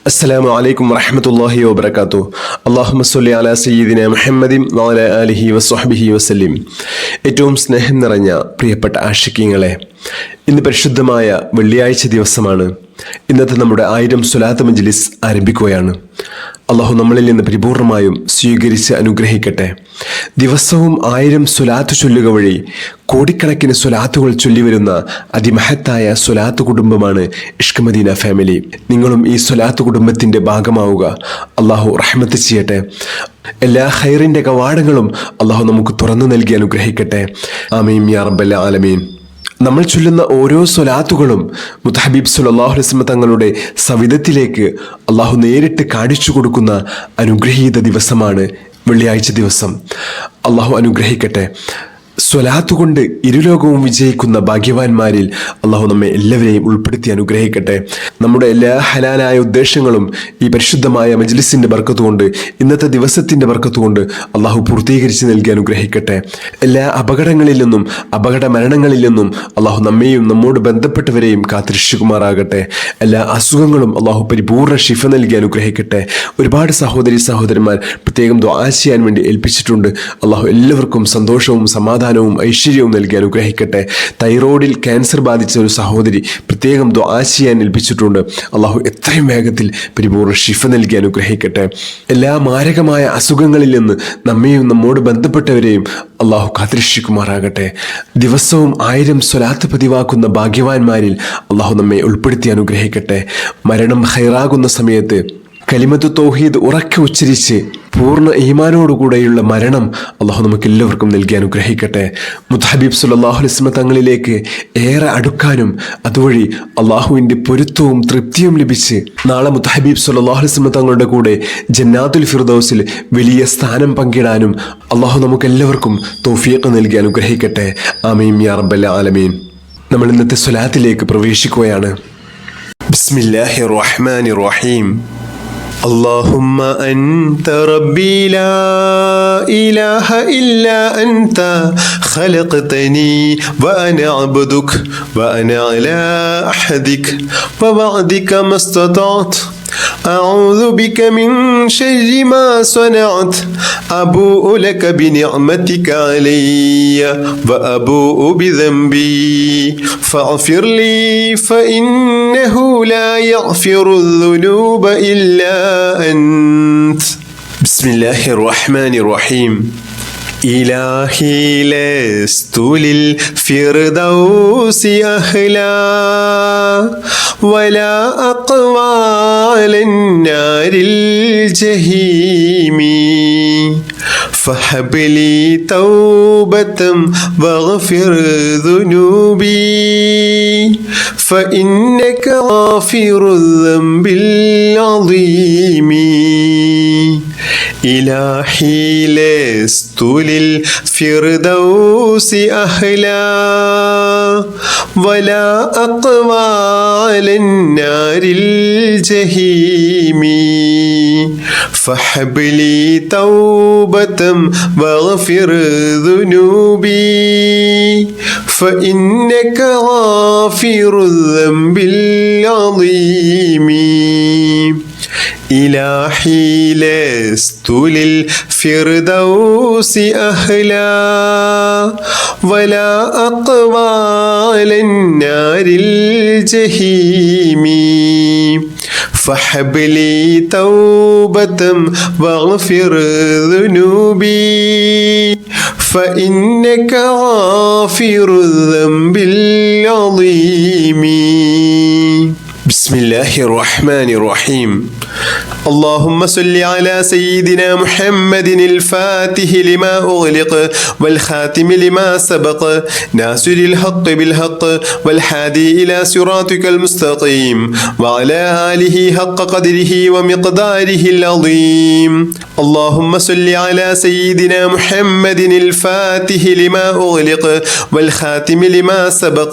അസ്സലാമു അലൈക്കും വറഹ്മത്തുള്ളാഹി വബറകാതുഹു. അല്ലാഹുമ്മ സ്വല്ലി അലാ സയ്യിദിനാ മുഹമ്മദിൻ വഅലാ ആലിഹി വസ്വഹ്ബിഹി വസല്ലിം. ഏറ്റവും സ്നേഹം നിറഞ്ഞ പ്രിയപ്പെട്ട ആശിക്കീങ്ങളെ, ഇന്ന് പരിശുദ്ധമായ വെള്ളിയാഴ്ച ദിവസമാണ്. ഇന്നത്തെ നമ്മുടെ 1000 സ്വലാത്ത് മജ്ലിസ് ആരംഭിക്കുകയാണ്. അള്ളാഹു നമ്മളിൽ നിന്ന് പരിപൂർണമായും സ്വീകരിച്ച് അനുഗ്രഹിക്കട്ടെ. ദിവസവും 1000 സ്വലാത്ത് ചൊല്ലുക വഴി കോടിക്കണക്കിന് സ്വലാത്തുകൾ ചൊല്ലിവരുന്ന അതിമഹത്തായ സ്വലാത്ത് കുടുംബമാണ് ഇഷ്ക് മദീന ഫാമിലി. നിങ്ങളും ഈ സ്വലാത്ത് കുടുംബത്തിൻ്റെ ഭാഗമാവുക. അള്ളാഹു റഹ്മത്ത് ചെയ്യട്ടെ. എല്ലാ ഖൈറിൻ്റെ കവാടങ്ങളും അള്ളാഹു നമുക്ക് തുറന്നു നൽകി അനുഗ്രഹിക്കട്ടെ. ആമീൻ യാ റബ്ബൽ ആലമീൻ. നമ്മൾ ചൊല്ലുന്ന ഓരോ സ്വലാത്തുകളും മുത്തഹബീബ് സല്ലല്ലാഹു അലൈഹി വസല്ലം തങ്ങളുടെ സവിധത്തിലേക്ക് അള്ളാഹു നേരിട്ട് കാണിച്ചു കൊടുക്കുന്ന അനുഗ്രഹീത ദിവസമാണ് വെള്ളിയാഴ്ച ദിവസം. അള്ളാഹു അനുഗ്രഹിക്കട്ടെ. സ്വലാത്ത് കൊണ്ട് ഇരുലോകവും വിജയിക്കുന്ന ഭാഗ്യവാന്മാരിൽ അള്ളാഹു നമ്മെ എല്ലാവരെയും ഉൾപ്പെടുത്തി അനുഗ്രഹിക്കട്ടെ. നമ്മുടെ എല്ലാ ഹലാലായ ഉദ്ദേശങ്ങളും ഈ പരിശുദ്ധമായ മജ്ലിസിൻ്റെ ബർക്കത്തുകൊണ്ട്, ഇന്നത്തെ ദിവസത്തിൻ്റെ ബർക്കത്തുകൊണ്ട് അള്ളാഹു പൂർത്തീകരിച്ച് നൽകി അനുഗ്രഹിക്കട്ടെ. എല്ലാ അപകടങ്ങളിൽ നിന്നും അപകട മരണങ്ങളിൽ നിന്നും അള്ളാഹു നമ്മെയും നമ്മോട് ബന്ധപ്പെട്ടവരെയും കാത്തിരക്ഷിക്കുമാറാകട്ടെ. എല്ലാ അസുഖങ്ങളും അള്ളാഹു പരിപൂർണ്ണ ശിഫ നൽകി അനുഗ്രഹിക്കട്ടെ. ഒരുപാട് സഹോദരി സഹോദരന്മാർ പ്രത്യേകം ദുആ ചെയ്യാൻ വേണ്ടി ഏൽപ്പിച്ചിട്ടുണ്ട്. അള്ളാഹു എല്ലാവർക്കും സന്തോഷവും സമാധാനവും ഐശ്വര്യവും നൽകി അനുഗ്രഹിക്കട്ടെ. തൈറോയിഡിൽ ക്യാൻസർ ബാധിച്ച ഒരു സഹോദരി പ്രത്യേകം ദുആ ചെയ്യാൻ ഏൽപ്പിച്ചിട്ടുണ്ട്. അള്ളാഹു എത്രയും വേഗത്തിൽ പരിപൂർണ്ണ ശിഫ നൽകി അനുഗ്രഹിക്കട്ടെ. എല്ലാ മാരകമായ അസുഖങ്ങളിൽ നിന്ന് നമ്മെയും നമ്മോട് ബന്ധപ്പെട്ടവരെയും അള്ളാഹു കാത്തിരക്ഷിക്കുമാറാകട്ടെ. ദിവസവും 1000 സ്വലാത്ത് പതിവാക്കുന്ന ഭാഗ്യവാന്മാരിൽ അള്ളാഹു നമ്മെ ഉൾപ്പെടുത്തി അനുഗ്രഹിക്കട്ടെ. മരണം ഖൈറാകുന്ന സമയത്ത് കലിമത്തു തൗഹീദ് ഉറക്കെ ഉച്ചരിച്ച് പൂർണ്ണ ഈമാനോടുകൂടെയുള്ള മരണം അള്ളാഹു നമുക്ക് എല്ലാവർക്കും നൽകി അനുഗ്രഹിക്കട്ടെ. മുത്തഹബീബ് സല്ലല്ലാഹു അലൈഹി വസല്ലം തങ്ങളിലേക്ക് ഏറെ അടുക്കാനും അതുവഴി അള്ളാഹുവിൻ്റെ പൊരുത്തവും തൃപ്തിയും ലഭിച്ച് നാളെ മുത്തഹബീബ് സല്ലല്ലാഹു അലൈഹി വസല്ലം തങ്ങളുടെ കൂടെ ജന്നാത്തുൽ ഫിർദൗസിൽ വലിയ സ്ഥാനം പങ്കിടാനും അള്ളാഹു നമുക്ക് എല്ലാവർക്കും തൗഫീഖ് നൽകി അനുഗ്രഹിക്കട്ടെ. ആമീൻ യാ റബ്ബൽ ആലമീൻ. നമ്മൾ ഇന്നത്തെ സ്വലാത്തിലേക്ക് പ്രവേശിക്കുകയാണ്. ബിസ്മില്ലാഹിർ റഹ്മാനിർ റഹീം. اللهم أنت ربي لا إله إلا أنت خلقتني وأنا عبدك وأنا على عهدك ووعدك ما استطعت أعوذ بك من شر ما صنعت أبوء لك بنعمتك علي وأبوء بذنبي فاغفر لي فإنه لا يغفر الذنوب إلا أنت. بسم الله الرحمن الرحيم. إلهي لست للفردوس أهلا ولا أقوى على النار الجحيم فهب لي توبة واغفر ذنوبي فإنك غافر الذنب العظيم. إلهي لست للفردوس أهلا ولا أقوى على النار الجحيم فهب لي توبة واغفر ذنوبي فإنك غافر الذنب العظيم. إلهي لست للفردوس أهلا ولا أقوى على النار الجحيم فهب لي توبة واغفر ذنوبي فإنك غافر الذنب العظيم. بسم الله الرحمن الرحيم. اللهم صل على سيدنا محمد الفاتح لما أغلق والخاتم لما سبق ناصر الحق بالحق والهادي إلى صراطك المستقيم وعلى آله حق قدره ومقداره العظيم. اللهم صل على سيدنا محمد الفاتح لما أغلق والخاتم لما سبق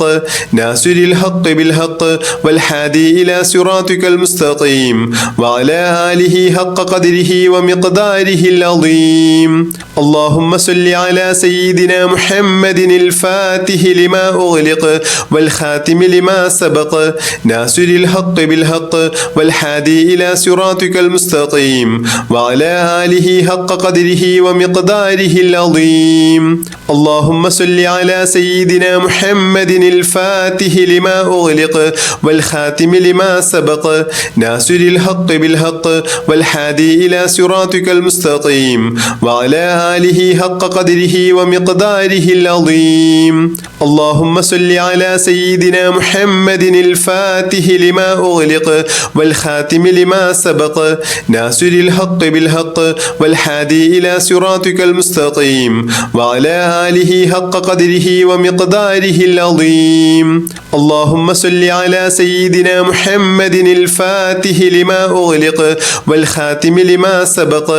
ناصر الحق بالحق والهادي إلى صراطك المستقيم وعلى آله حق قدره ومقداره العظيم. اللهم صل على سيدنا محمد الفاتح لما أغلق والخاتم لما سبق ناصر الحق بالحق والهادي إلى صراطك المستقيم وعلى آله حق قدره ومقداره العظيم. اللهم صل على سيدنا محمد الفاتح لما أغلق والخاتم لما سبق ناصر الحق بالحق والهادي إلى صراطك المستقيم وعلى آله حق قدره ومقداره العظيم. اللهم صل على سيدنا محمد الفاتح لما أغلق والخاتم لما سبق ناصر الحق بالحق والهادي إلى صراطك المستقيم وعلى آله حق قدره ومقداره العظيم. اللهم صل على سيدنا محمد الفاتح لما أغلق والخاتم لما سبق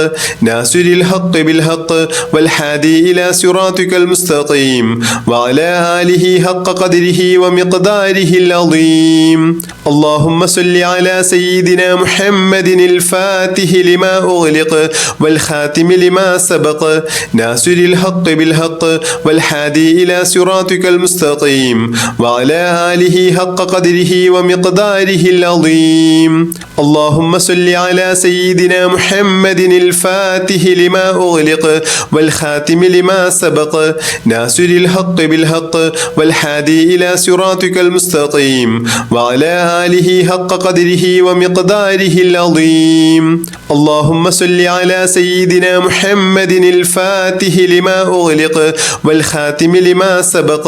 ناصر الحق بالحق والهادي إلى صراطك المستقيم وعلى آله حق قدره ومقداره العظيم. اللهم صل على سيدنا محمد الفاتح لما أغلق والخاتم لما سبق ناصر الحق بالحق والهادي إلى صراطك المستقيم وعلى آله حق قدره ومقداره العظيم. اللهم صل على سيدنا محمد الفاتح لما أغلق والخاتم لما سبق ناصر الحق بالحق والهادي إلى صراطك المستقيم وعلى آله حق قدره ومقداره العظيم. اللهم صل على سيدنا محمد الفاتح لما أغلق والخاتم لما سبق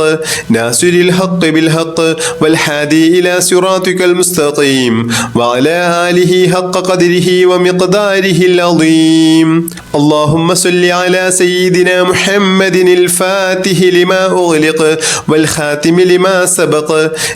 ناصر الحق بالحق والهادي إلى صراطك المستقيم وعلى آله حق قدره ومقداره العظيم. اللهم صل على سيدنا محمد الفاتح لما أغلق والخاتم لما سبق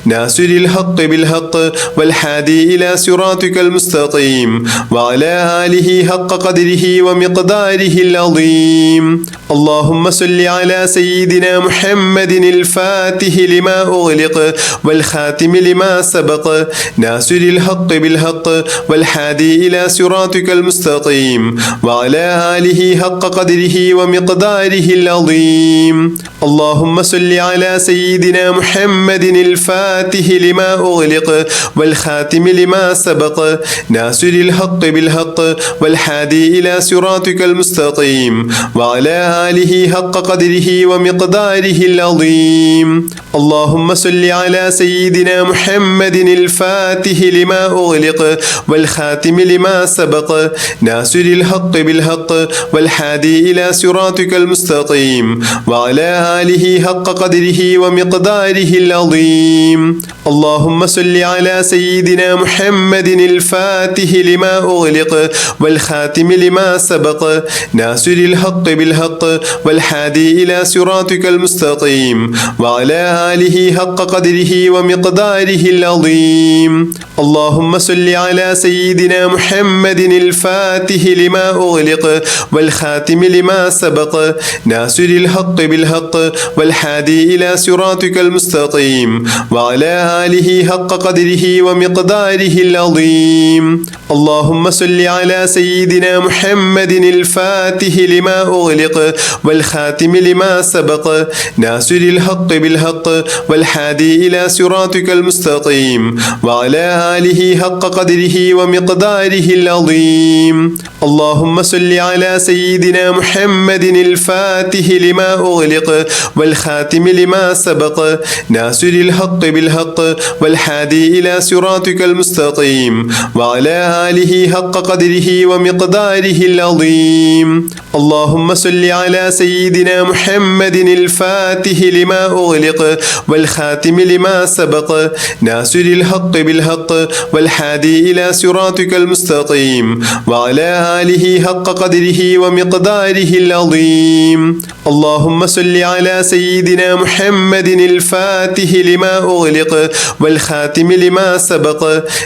ناصر الحق بالحق والهادي إلى صراطك المستقيم وعلى آله حق قدره ومقداره العظيم. اللهم صل على سيدنا محمد الفاتح لما أغلق والخاتم لما سبق ناصر الحق بالحق والهادي إلى صراطك المستقيم وعلى آله حق قدره ومقداره العظيم. اللهم صل على سيدنا محمد الفاتح لما أغلق والخاتم لما سبق ناصر الحق بالحق والهادي إلى صراطك المستقيم وعلى آله حق قدره ومقداره العظيم. اللهم صل على سيدنا محمد الفاتح لما أغلق والخاتم لما سبق ناصر الحق بالحق والهادي إلى صراطك المستقيم وعلى آله حق قدره ومقداره العظيم. اللهم صل على سيدنا محمد الفاتح لما أغلق والخاتم لما سبق ناصر الحق بالحق والهادي إلى صراطك المستقيم وعلى آله حق قدره ومقداره العظيم. اللهم صل على سيدنا محمد الفاتح لما أغلق والخاتم لما سبق ناصر الحق بالحق والهادي إلى صراطك المستقيم وعلى آله حق قدره ومقداره العظيم. اللهم صل على سيدنا محمد الفاتح لما أغلق والخاتم لما سبق ناصر الحق بالحق والهادي إلى صراطك المستقيم وعلى آله حق قدره ومقداره العظيم. اللهم صل على سيدنا محمد الفاتح لما أغلق والخاتم لما سبق ناصر الحق بالحق والهادي إلى صراطك المستقيم وعلى آله حق قدره ومقداره العظيم. اللهم صل على سيدنا محمد الفاتح لما أغلق والخاتم لما سبق ناصر الحق بالحق والهادي إلى صراطك المستقيم وعلى آله حق قدره ومقداره العظيم. اللهم صل على سيدنا محمد الفاتح لما أغلق والخاتم لما سبق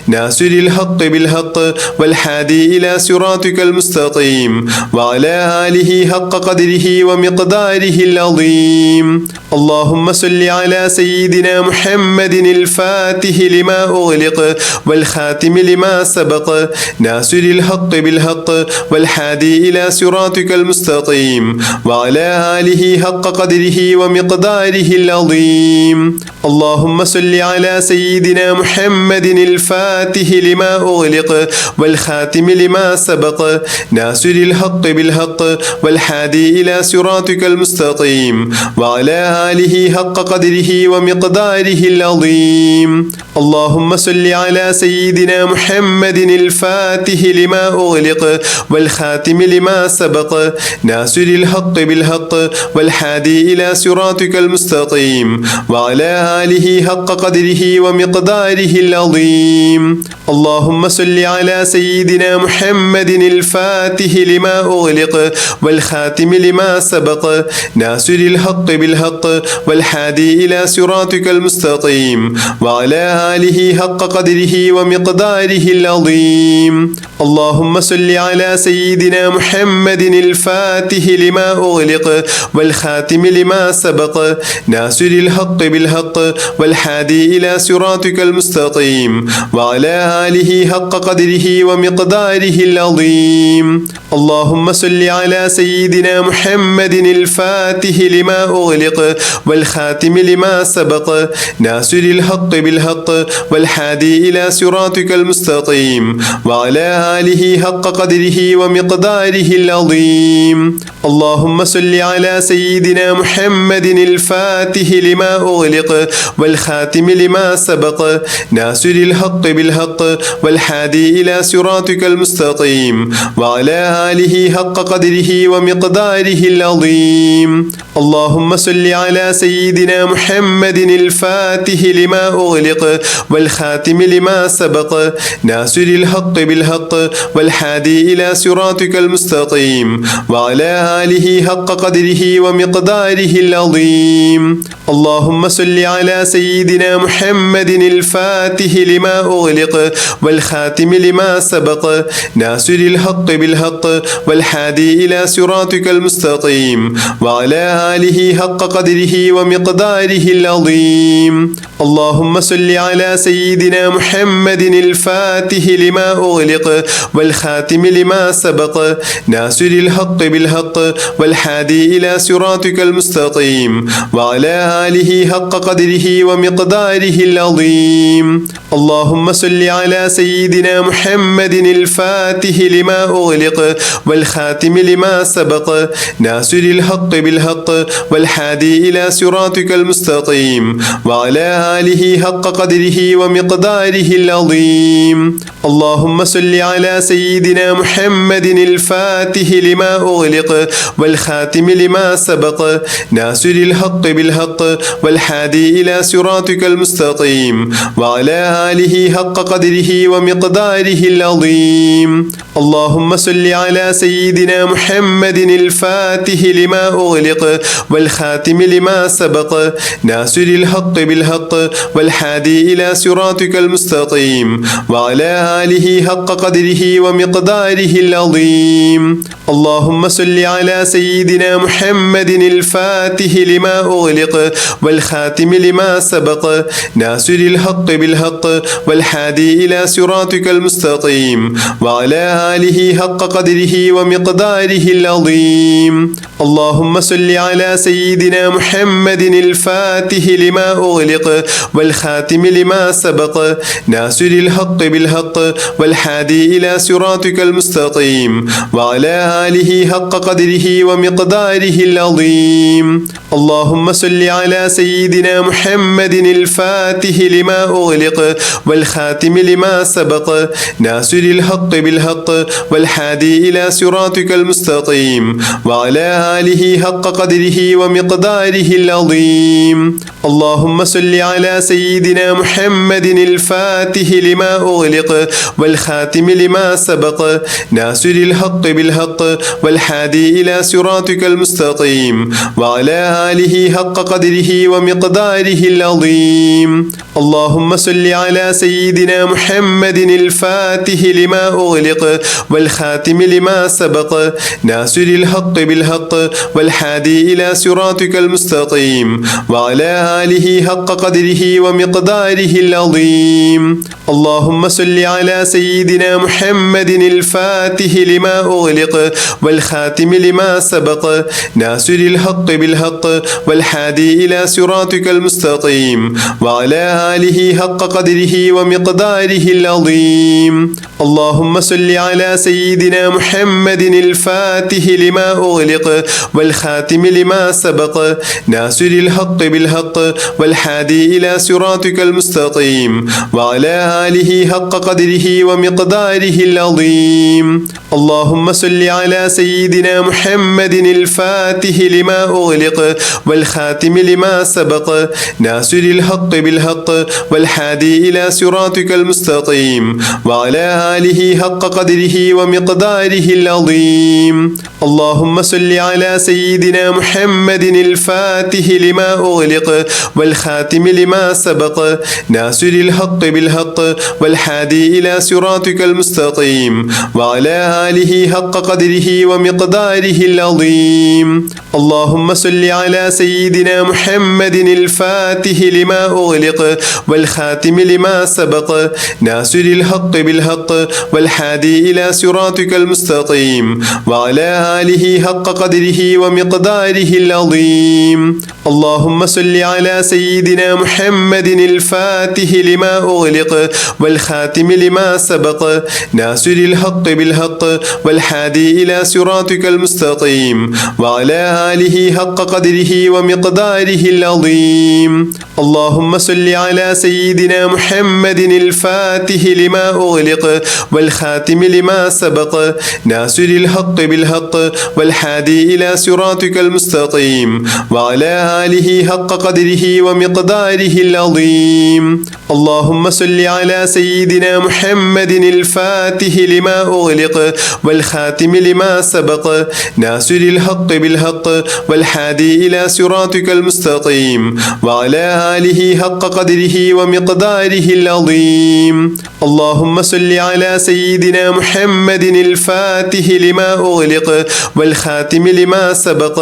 ناصر الحق بالحق والهادي إلى صراطك المستقيم وعلى آله حق قدره ومقداره العظيم. اللهم صل على سيدنا محمد الفاتح لما أغلق والخاتم لما سبق ناصر الحق بالحق والهادي إلى صراطك المستقيم وعلى آله حق قدره ومقداره العظيم اللهم صل على سيدنا محمد الفاتح لما أغلق والخاتم لما سبق ناصر الحق بالحق والهادي إلى صراطك المستقيم وعلى آله حق قدره ومقداره العظيم اللهم صل على سيدنا محمد الفاتح لما أغلق والخاتم لما سبق ناصر الحق بالحق والهادي إلى صراطك المستقيم وعلى آله حق قدره ومقداره العظيم اللهم صل على سيدنا محمد الفاتح لما أغلق والخاتم لما سبق ناصر الحق بالحق والهادي إلى صراطك المستقيم وعلى آله حق قدره ومقداره العظيم اللهم صل على سيدنا محمد الفاتح لما أغلق والخاتم لما سبق ناصر الحق بالحق والهادي إلى صراطك المستقيم وعلى آله حق قدره ومقداره العظيم اللهم صل على سيدنا محمد الفاتح لما أغلق والخاتم لما سبق ناصر الحق بالحق والهادي إلى صراطك المستقيم وعلى آله حق قدره ومقداره العظيم اللهم صل على سيدنا محمد الفاتح لما أغلق والخاتم لما سبق ناصر الحق بالحق والهادي إلى صراطك المستقيم وعلى آله حق قدره ومقداره العظيم اللهم صل على سيدنا محمد الفاتح لما أغلق والخاتم لما سبق ناصر الحق بالحق والهادي إلى صراطك المستقيم وعلى آله حق قدره ومقداره العظيم اللهم صل على سيدنا محمد الفاتح لما أغلق والخاتم لما سبق ناصر الحق بالحق والهادي إلى صراطك المستقيم وعلى آله حق قدره ومقداره العظيم اللهم صل على سيدنا محمد الفاتح لما أغلق والخاتم لما سبق ناصر الحق بالحق والهادي إلى صراطك المستقيم وعلى آله حق قدره ومقداره العظيم اللهم صل على سيدنا محمد الفاتح لما أغلق والخاتم لما سبق ناصر الحق بالحق والهادي إلى صراطك المستقيم وعلى آله حق قدره ومقداره العظيم اللهم صل على سيدنا محمد الفاتح لما أغلق والخاتم لما سبق ناصر الحق بالحق والهادي إلى صراطك المستقيم وعلى آله حق قدره ومقداره العظيم اللهم صل على سيدنا محمد الفاتح لما أغلق والخاتم لما سبق ناصر الحق بالحق والهادي إلى صراطك المستقيم وعلى آله حق قدره ومقداره العظيم اللهم صل على سيدنا محمد الفاتح لما أغلق والخاتم لما سبق ناصر الحق بالحق والهادي إلى صراطك المستقيم وعلى آله حق قدره ومقداره العظيم اللهم صل على سيدنا محمد الفاتح لما أغلق والخاتم لما سبق ناصر الحق بالحق والهادي إلى صراطك المستقيم وعلى آله حق قدره ومقداره العظيم اللهم صل على سيدنا محمد الفاتح لما أغلق والخاتم لما سبق ناصر الحق بالحق والهادي إلى صراطك المستقيم وعلى آله حق قدره ومقداره العظيم اللهم صل على سيدنا محمد الفاتح لما أغلق والخاتم لما سبق ناصر الحق بالحق والهادي إلى صراطك المستقيم وعلى آله حق قدره قدره ومقداره العظيم. اللهم صل على سيدنا محمد الفاتح لما أغلق والخاتم لما سبق ناصر الحق بالحق والهادي إلى صراطك المستقيم وعلى آله حق قدره ومقداره العظيم. اللهم صل على سيدنا محمد الفاتح لما أغلق والخاتم لما سبق ناصر الحق بالحق والهادي إلى صراطك المستقيم وعلى آله حق قدره ومقداره العظيم. اللهم صل على سيدنا محمد الفاتح لما أغلق والخاتم لما سبق ناصر الحق بالحق والهادي إلى صراطك المستقيم وعلى آله حق قدره ومقداره العظيم. اللهم صل على سيدنا محمد الفاتح لما أغلق والخاتم لما سبق ناصر الحق بالحق والهادي إلى صراطك المستقيم وعلى آله حق قدره ومقداره العظيم. اللهم صل على سيدنا محمد الفاتح لما أغلق والخاتم لما سبق ناصر الحق بالحق والهادي إلى صراطك المستقيم وعلى آله حق قدره ومقداره العظيم. اللهم صل على سيدنا محمد الفاتح لما أغلق والخاتم لما سبق ناصر الحق بالحق والهادي إلى صراطك المستقيم وعلى آله حق قدره ومقداره العظيم. اللهم صل على سيدنا محمد الفاتح لما أغلق والخاتم لما سبق ناصر الحق بالحق والهادي إلى صراطك المستقيم وعلى آله حق قدره ومقداره العظيم. اللهم صل على سيدنا محمد الفاتح لما أغلق والخاتم لما سبق ناصر الحق بالحق والهادي إلى صراطك المستقيم وعلى آله حق قدره ومقداره العظيم. اللهم صل على سيدنا محمد الفاتح لما أغلق والخاتم لما سبق ناصر الحق بالحق والهادي إلى صراطك المستقيم وعلى آله حق قدره ومقداره العظيم. اللهم صل على سيدنا محمد الفاتح لما أغلق والخاتم لما سبق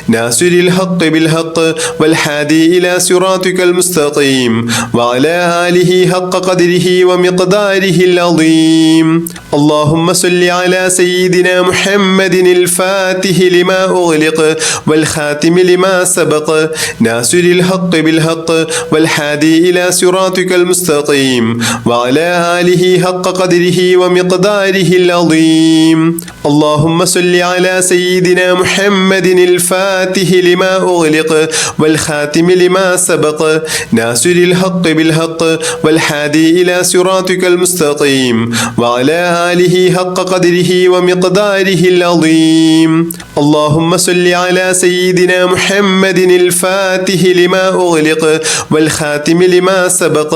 ناصر الحق بالحق والهادي إلى صراطك المستقيم وعلى آله حق قدره ومقداره العظيم. اللهم صل على سيدنا محمد الفاتح لما أغلق والخاتم لما سبق ناصر الحق بالحق والهادي إلى صراطك المستقيم وعلى آله حق قدره ومقداره العظيم. اللهم صل على سيدنا محمد الفاتح لما أغلق والخاتم لما سبق ناصر الحق بالحق والهادي إلى صراطك المستقيم وعلى آله حق قدره ومقداره العظيم. اللهم صل على سيدنا محمد الفاتح لما أغلق والخاتم لما سبق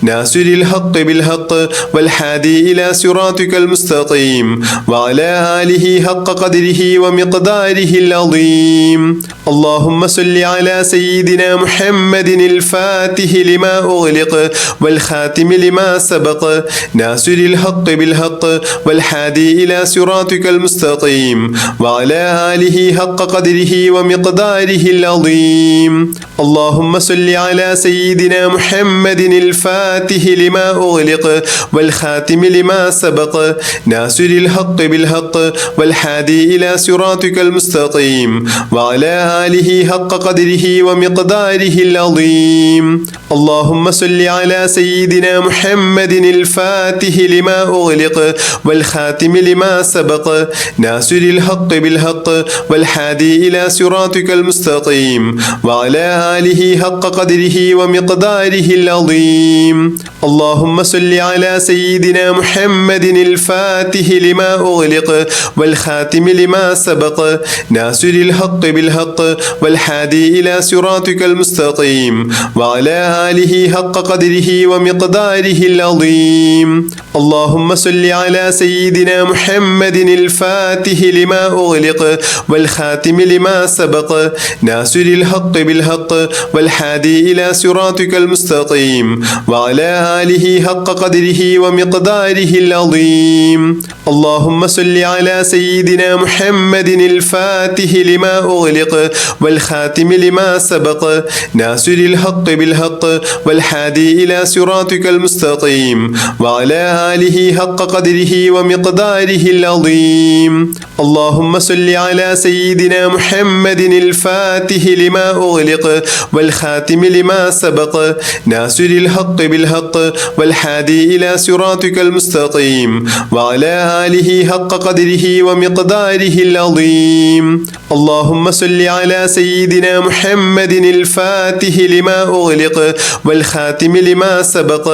ناصر الحق بالحق والهادي إلى صراطك المستقيم وعلى آله حق قدره ومقداره العظيم. اللهم صل على سيدنا محمد الفاتح لما أغلق والخاتم لما سبق ناصر الحق بالحق والهادي إلى صراطك المستقيم وعلى آله حق قدره ومقداره العظيم. اللهم صل على سيدنا محمد الفاتح لما أغلق والخاتم لما سبق ناصر الحق بالحق والهادي إلى صراطك المستقيم وعلى آله حق قدره ومقداره العظيم. اللهم صل على سيدنا محمد الفاتح لما أغلق والخاتم لما سبق ناصر الحق بالحق والهادي إلى صراطك المستقيم وعلى آله حق قدره ومقداره العظيم. اللهم صل على سيدنا محمد الفاتح لما أغلق والخاتم لما سبق ناصر الحق بالحق والهادي إلى صراطك المستقيم وعلى آله حق قدره ومقداره العظيم. اللهم صل على سيدنا محمد الفاتح لما أغلق والخاتم لما سبق ناصر الحق بالحق والهادي إلى صراطك المستقيم وعلى آله حق قدره ومقداره العظيم. اللهم صل على سيدنا محمد الفاتح لما أغلق والخاتم لما سبق ناصر الحق بالحق والهادي إلى صراطك المستقيم وعلى آله حق قدره ومقداره العظيم. اللهم صل على سيدنا محمد الفاتح لما أغلق والخاتم لما سبق ناصر الحق بالحق والهادي إلى صراطك المستقيم وعلى آله حق قدره ومقداره العظيم. اللهم صل على سيدنا محمد الفاتح لما أغلق والخاتم لما سبق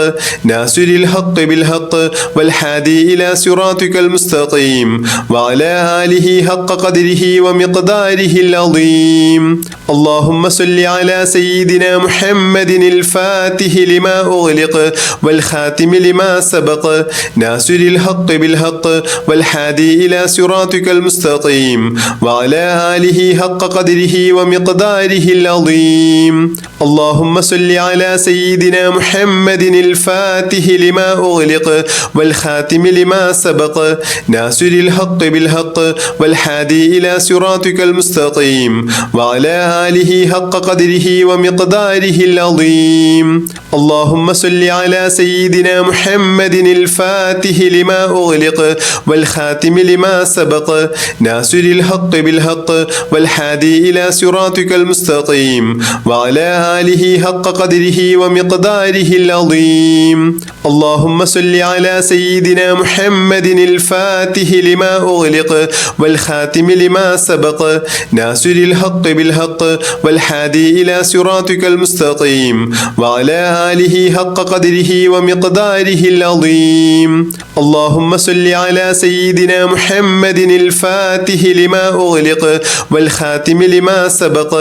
ناصر الحق بالحق والهادي إلى صراطك المستقيم وعلى آله حق قدره ومقداره العظيم. اللهم صل على سيدنا محمد الفاتح لما أغلق والخاتم لما سبق ناصر الحق بالحق والهادي إلى صراطك المستقيم وعلى آله حق قدره ومقداره العظيم. اللهم صل على سيدنا محمد الفاتح لما أغلق والخاتم لما سبق ناصر الحق بالحق والهادي إلى صراطك المستقيم وعلى آله حق قدره ومقداره العظيم. اللهم صل على سيدنا محمد الفاتح لما أغلق والخاتم لما سبق ناصر الحق بالحق والهادي إلى صراطك المستقيم وعلى آله حق قدره ومقداره العظيم. اللهم صل على سيدنا محمد الفاتح لما أغلق والخاتم لما سبق ناصر الحق بالحق والهادي إلى صراطك المستقيم وعلى آله حق قدره ومقداره العظيم. اللهم صل على سيدنا محمد الفاتح لما أغلق والخاتم لما سبق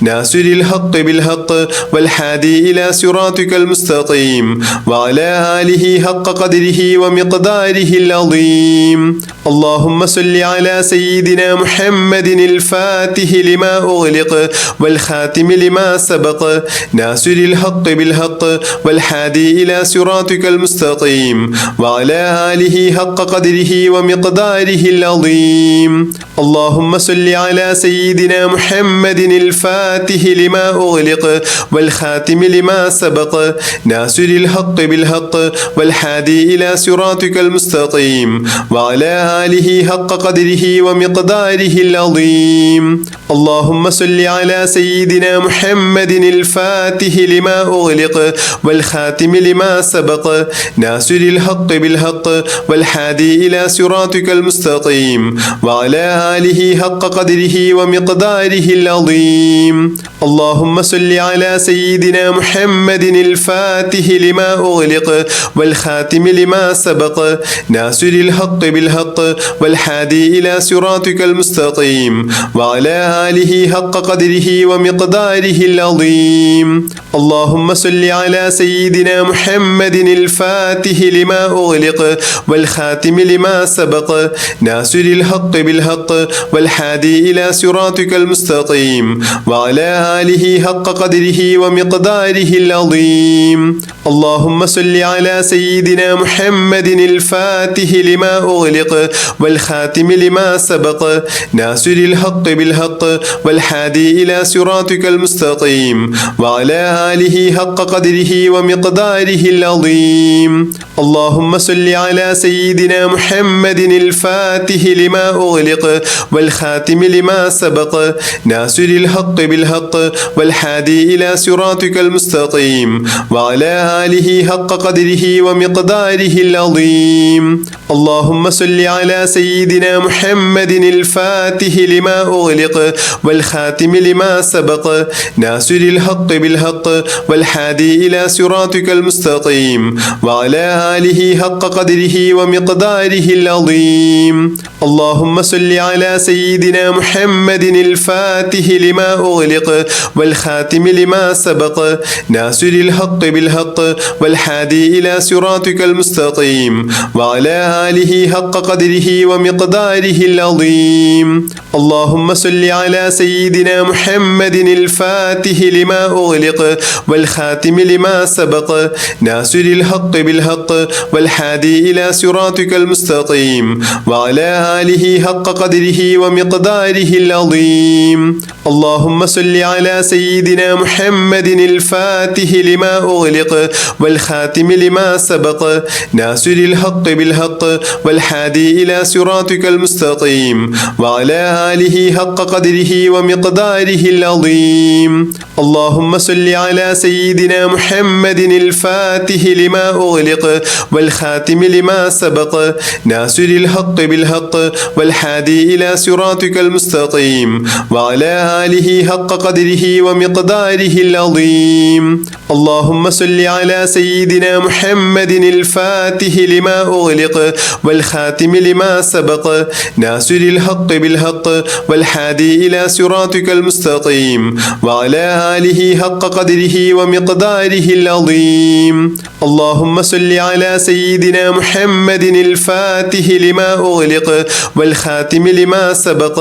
ناصر الحق بالحق والهادي إلى صراطك المستقيم وعلى آله حق قدره ومقداره العظيم. اللهم صل على سيدنا محمد الفاتح لما أغلق والخاتم لما سبق ناصر الحق بالحق والهادي إلى صراطك المستقيم وعلى آله حق قدره ومقداره العظيم. اللهم صل على سيدنا محمد الفاتح لما أغلق والخاتم لما سبق ناصر الحق بالحق والهادي إلى صراطك المستقيم وعلى آله حق قدره ومقداره العظيم. اللهم صل على سيدنا محمد الفاتح لما أغلق والخاتم لما سبق ناصر الحق بالحق والهادي إلى صراطك المستقيم وعلى آله حق قدره ومقداره العظيم. اللهم صل على سيدنا محمد الفاتح لما أغلق والخاتم لما سبق ناصر الحق بالحق والهادي إلى صراطك المستقيم وعلى آله حق قدره ومقداره العظيم. اللهم صل على سيدنا محمد الفاتح لما أغلق والخاتم لما سبق ناصر الحق بالحق والهادي إلى صراطك المستقيم وعلى آله حق قدره ومقداره العظيم. اللهم صل على سيدنا محمد الفاتح لما أغلق والخاتم لما سبق ناصر الحق بالحق والهادي إلى صراطك المستقيم وعلى آله حق قدره ومقداره العظيم. اللهم صل على سيدنا محمد الفاتح لما أغلق والخاتم لما سبق ناصر الحق بالحق والهادي إلى صراطك المستقيم وعلى آله حق قدره ومقداره العظيم. اللهم صل على سيدنا محمد الفاتح لما أغلق والخاتم لما سبق ناصر الحق بالحق والهادي إلى صراطك المستقيم وعلى آله حق قدره ومقداره العظيم. اللهم صل على سيدنا محمد الفاتح لما أغلق والخاتم لما سبق ناصر الحق بالحق والهادي إلى صراطك المستقيم وعلى آله حق قدره ومقداره العظيم. اللهم صل على سيدنا محمد الفاتح لما أغلق والخاتم لما سبق ناصر الحق بالحق والهادي إلى صراطك المستقيم وعلى آله حق قدره ومقداره العظيم. اللهم صل على سيدنا محمد الفاتح لما أغلق والخاتم لما سبق ناصر الحق بالحق والهادي إلى صراطك المستقيم وعلى آله حق قدره ومقداره العظيم. اللهم صل على سيدنا محمد الفاتح لما أغلق والخاتم لما سبق ناصر الحق بالحق والهادي إلى صراطك المستقيم وعلى آله حق قدره ومقداره العظيم. اللهم صل على سيدنا محمد الفاتح لما أغلق والخاتم لما سبق ناصر الحق بالحق والهادي إلى صراطك المستقيم وعلى آله حق قدره ومقداره العظيم. اللهم صل على سيدنا محمد الفاتح لما أغلق والخاتم لما سبق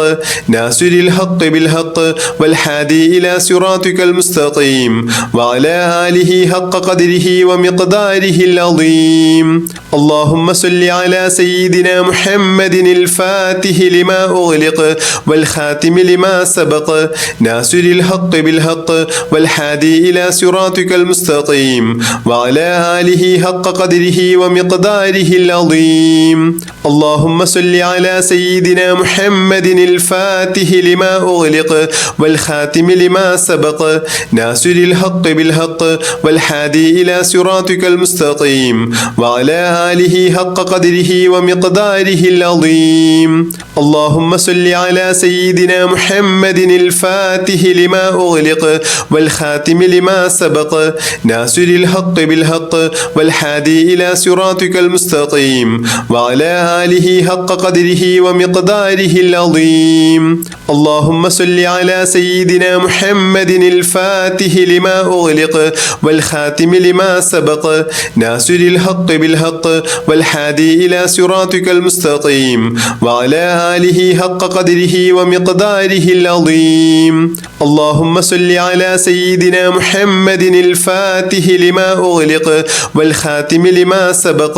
ناصر الحق بالحق والهادي إلى صراطك المستقيم وعلى آله حق قدره ومقداره العظيم. اللهم صل على سيدنا محمد الفاتح لما أغلق والخاتم لما سبق ناصر الحق بالحق والهادي إلى صراطك المستقيم وعلى آله حق قدره ومقداره العظيم. اللهم صل على سيدنا محمد الفاتح لما أغلق والخاتم لما سبق ناصر الحق بالحق والهادي إلى صراطك المستقيم وعلى آله حق قدره ومقداره العظيم. اللهم صل على سيدنا محمد الفاتح لما أغلق والخاتم لما سبق ناصر الحق بالحق والهادي إلى صراطك المستقيم وعلى آله حق قدره ومقداره العظيم. اللهم صل على سيدنا محمد الفاتح لما أغلق والخاتم لما سبق ناصر الحق بالحق والهادي إلى صراطك المستقيم وعلى آله حق قدره ومقداره العظيم. اللهم صل على سيدنا محمد الفاتح لما أغلق والخاتم لما سبق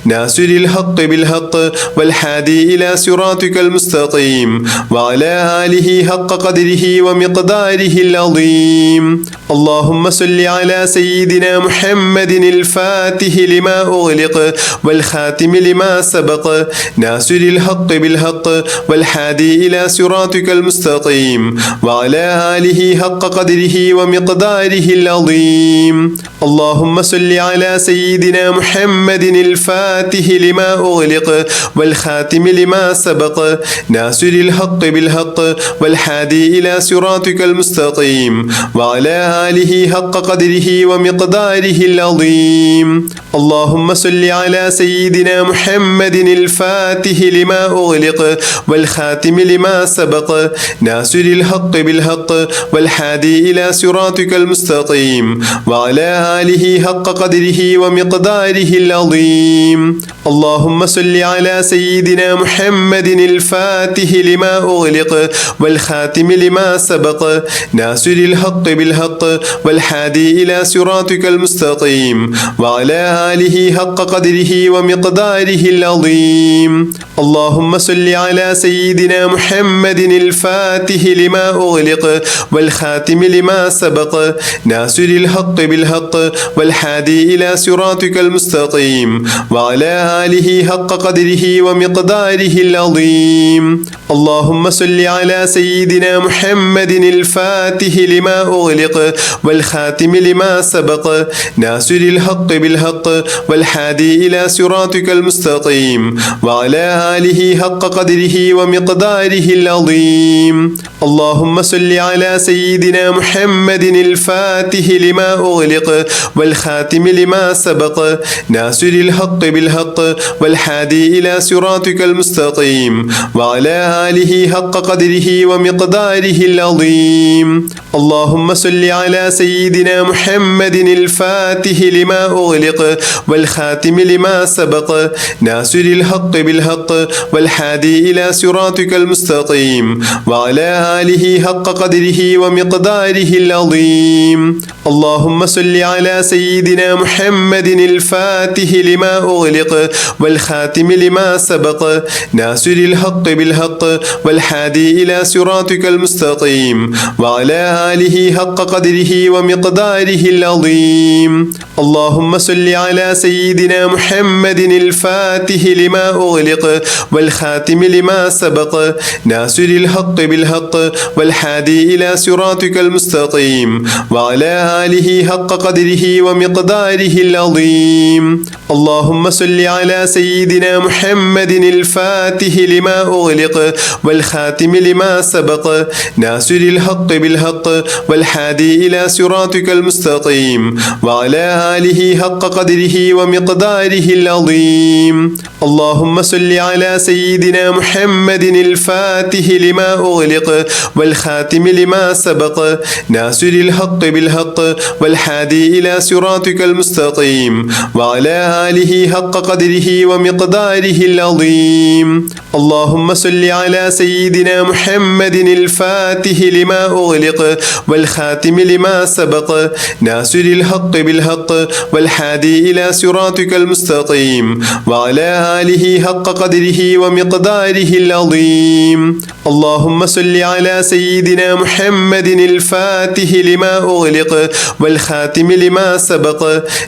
ناصر الحق بالحق والهادي إلى صراطك المستقيم وعلى آله حق قدره ومقداره العظيم. اللهم صل على سيدنا محمد الفاتح لما أغلق والخاتم لما سبق ناصر الحق بالحق والهادي إلى صراطك المستقيم وعلى آله حق قدره ومقداره العظيم. اللهم صل على سيدنا محمد الفاتح لما أغلق والخاتم لما سبق ناصر الحق بالحق والهادي إلى صراطك المستقيم وعلى آله حق قدره ومقداره العظيم. اللهم صل على سيدنا محمد الفاتح لما أغلق والخاتم لما سبق ناصر الحق بالحق والهادي إلى صراطك المستقيم وعلى آله حق قدره ومقداره العظيم. اللهم صل على سيدنا محمد الفاتح لما أغلق والخاتم لما سبق ناصر الحق بالحق والهادي إلى صراطك المستقيم وعلى آله حق قدره ومقداره العظيم اللهم صل على سيدنا محمد الفاتح لما أغلق والخاتم لما سبق ناصر الحق بالحق والهادي إلى صراطك المستقيم وعلى آله حق قدره ومقداره العظيم اللهم صل على سيدنا محمد الفاتح لما أغلق والخاتم لما سبق ناصر الحق بالحق والهادي إلى صراطك المستقيم وعلى آله حق قدره ومقداره العظيم اللهم صل على سيدنا محمد الفاتح لما أغلق والخاتم لما سبق ناصر الحق بالحق والهادي إلى صراطك المستقيم وعلى آله حق قدره ومقداره العظيم اللهم صل على سيدنا محمد الفاتح لما أغلق والخاتم لما سبق ناصر الحق بالحق والهادي إلى صراطك المستقيم وعلى آله حق قدره ومقداره العظيم اللهم صل على سيدنا محمد الفاتح لما أغلق والخاتم لما سبق ناصر الحق بالحق والهادي إلى صراطك المستقيم وعلى آله حق قدره ومقداره العظيم اللهم صل على سيدنا محمد الفاتح لما أغلق والخاتم لما سبق ناصر الحق بالحق والهادي إلى صراطك المستقيم وعلى آله حق قدره ومقداره العظيم اللهم صل على سيدنا محمد الفاتح لما أغلق والخاتم لما سبق ناصر الحق بالحق والهادي إلى صراطك المستقيم وعلى آله حق قدره ومقداره العظيم اللهم صل على سيدنا محمد الفاتح لما أغلق والخاتم لما سبق ناصر الحق بالحق والهادي إلى صراطك المستقيم وعلى آله حق قدره ومقداره العظيم اللهم صل على سيدنا محمد الفاتح لما أغلق والخاتم لما سبق ناصر الحق بالحق والهادي إلى صراطك المستقيم وعلى آله حق قدره ومقداره العظيم اللهم صل على سيدنا محمد الفاتح لما أغلق والخاتم لما سبق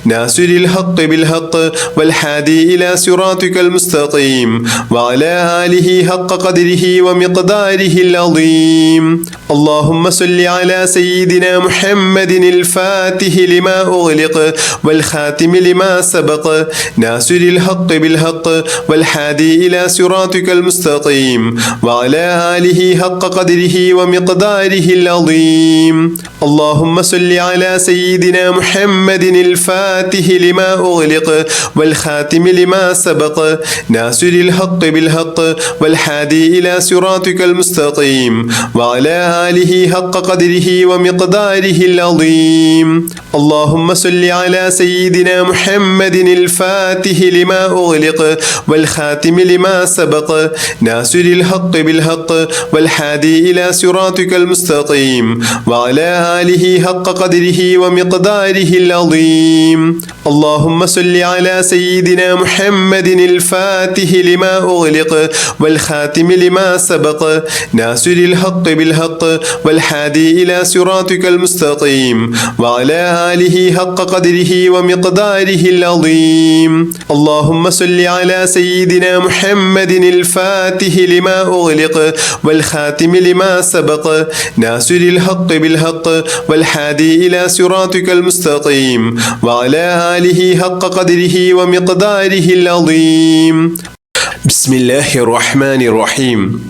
ناصر الحق بالحق والهادي إلى صراطك المستقيم وعلى آله حق قدره ومقداره العظيم اللهم صل على سيدنا محمد الفاتح لما أغلق والخاتم لما سبق ناصر الحق بالحق والهادي إلى صراطك المستقيم وعلى آله حق قدره ومقداره العظيم اللهم صل على سيدنا محمد الفاتح لما أغلق والخاتم لما سبق ناصر الحق بالحق والهادي إلى صراطك المستقيم وعلى آله حق قدره ومقداره العظيم اللهم صل على سيدنا محمد الفاتح لما أغلق والخاتم لما سبق ناصر الحق بالحق والهادي إلى صراطك المستقيم وعلى آله حق قدره ومقداره العظيم اللهم صل على سيدنا محمد الفاتح لما أغلق والخاتم لما سبق ناصر الحق بالحق والهادي إلى صراطك المستقيم وعلى آله حق قدره ومقداره العظيم اللهم صل على سيدنا محمد الفاتح لما أغلق والخاتم لما سبق ناصر الحق بالحق والهادي إلى صراطك المستقيم وعلى آله حق قدره ومقداره العظيم بسم الله الرحمن الرحيم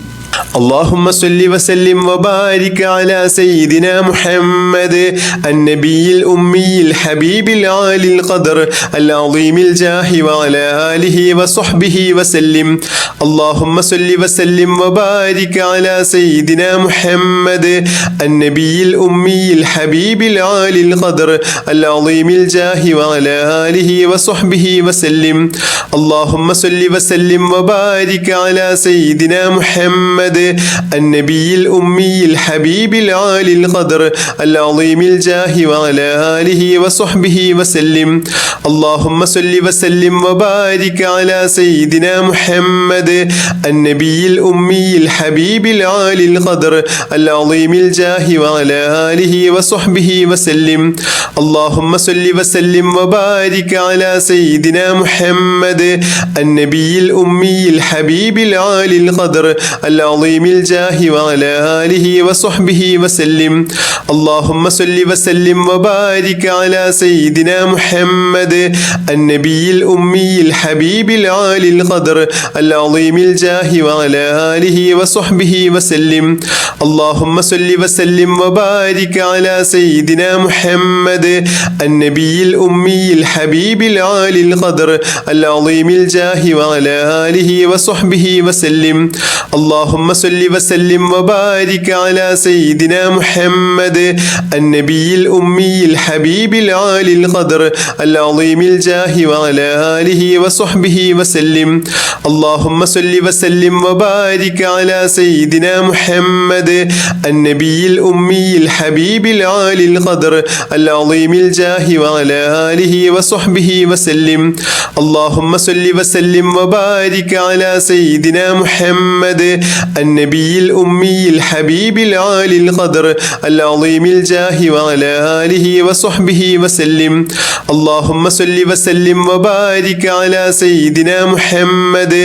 اللهم صل وسلم وبارك على سيدنا محمد النبي الأمي الحبيب العالي القدر العظيم الجاه وعلى آله وصحبه وسلم. اللهم صل وسلم وبارك على سيدنا محمد النبي الأمي الحبيب العالي القدر العظيم الجاه وعلى آله وصحبه وسلم. اللهم صل وسلم وبارك على سيدنا محمد النبي الأمي الحبيب العالي القدر العظيم الجاه وعلى آله وصحبه وسلم. اللهم صل وسلم وبارك على سيدنا محمد النبي الأمي الحبيب العالي القدر العظيم الجاه وعلى آله وصحبه وسلم. اللهم صل وسلم وبارك على سيدنا محمد النبي الأمي الحبيب العالي القدر العظيم الجاه وعلى آله وصحبه وسلم. اللهم صل وسلم وبارك على سيدنا محمد النبي الأمي الحبيب العالي القدر العظيم الجاه وعلى آله وصحبه وسلم. اللهم صل وسلم وبارك على سيدنا محمد النبي الأمي الحبيب العالي القدر العظيم الجاه وعلى آله وصحبه وسلم. اللهم صل وسلم وبارك على سيدنا محمد النبي الأمي الحبيب العالي القدر العظيم الجاه وعلى آله وصحبه وسلم. اللهم صل وسلم وبارك على سيدنا محمد النبي الأمي الحبيب العالي القدر العظيم الجاه وعلى آله وصحبه وسلم. اللهم صل وسلم وبارك على سيدنا محمد النبي الأمي الحبيب العالي القدر العظيم الجاه وعلى آله وصحبه وسلم. اللهم صل وسلم وبارك على سيدنا محمد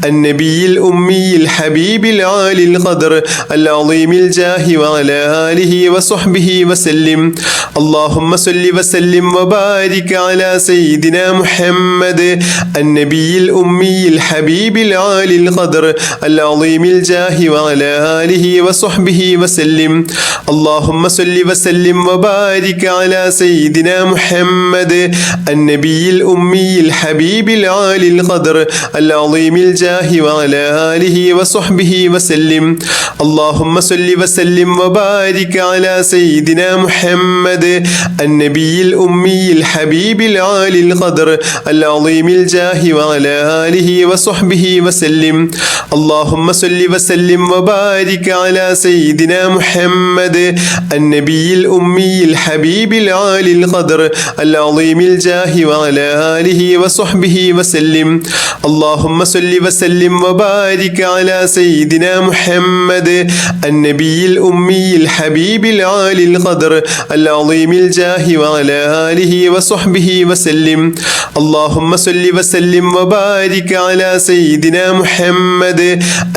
النبي الأمي الحبيب العالي القدر العظيم الجاه وعلى آله وصحبه وسلم. اللهم صل وسلم وبارك على سيدنا محمد النبي الأمي الحبيب العالي القدر العظيم الجاه وعلى آله وصحبه وسلم. اللهم صل وسلم وبارك على سيدنا محمد النبي الأمي الحبيب العالي القدر العظيم الجاه وعلى آله وصحبه وسلم. اللهم صل وسلم وبارك على سيدنا محمد النبي الأمي الحبيب العالي القدر العظيم الجاه وعلى آله وصحبه وسلم. اللهم صل وسلم وبارك على سيدنا محمد النبي الأمي الحبيب العالي القدر العظيم الجاه وعلى آله وصحبه وسلم. اللهم صل وسلم وبارك على سيدنا محمد النبي الأمي الحبيب العالي القدر العظيم الجاه وعلى آله وصحبه وسلم. اللهم صل وسلم وبارك على سيدنا محمد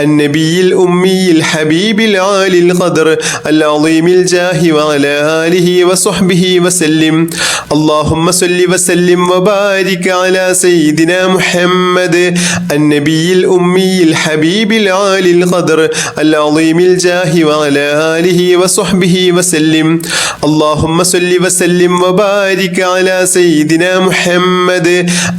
النبي الأمي الحبيب العالي القدر العظيم الجاه وعلى آله وصحبه وسلم. اللهم صل وسلم وبارك على سيدنا محمد النبي الأمي الحبيب العالي القدر العظيم الجاه وعلى آله وصحبه وسلم. اللهم صل وسلم وبارك على سيدنا محمد